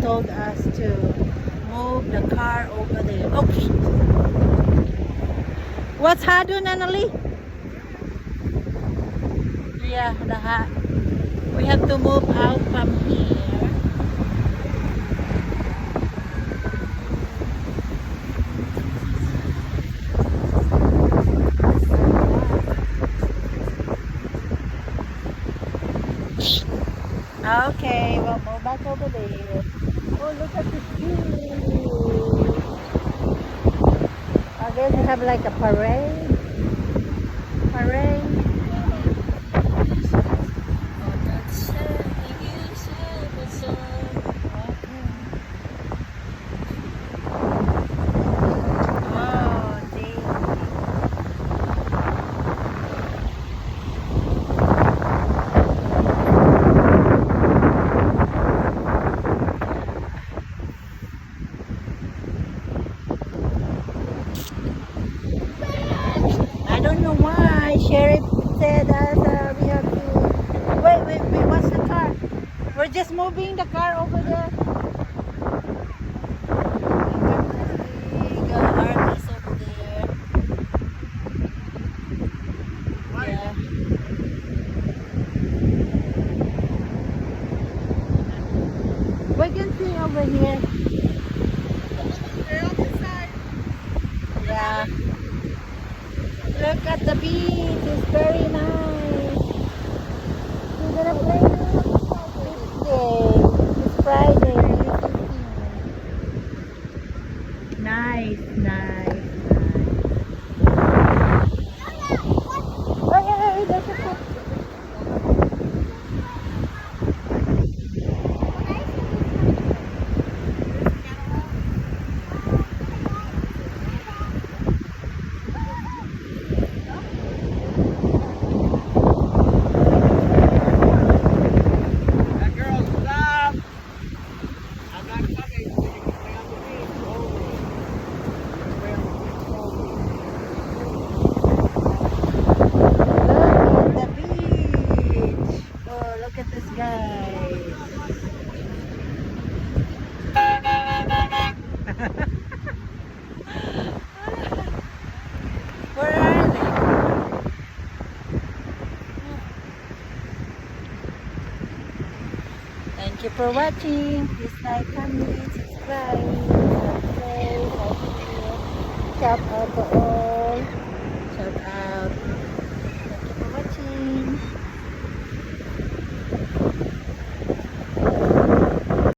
told us to move the car over there. Oh, what's Hadun, Annalie? Yeah, the hat. We have to move out from here. Okay, we'll move back over there. Oh, look at this view. I guess we have like a parade. Parade. I don't know why Sheriff said that we have to wait, what's the car? We're just moving the car over there. The armies over there. Yeah. We can see over here. Yeah. Look at the beach, it's very nice. We're gonna play today. It's Friday. Nice, nice, nice. Oh yeah, there's a foot. Look at this guy. Where are they? Thank you for watching. Please like, comment, subscribe, share, share, shout out to all.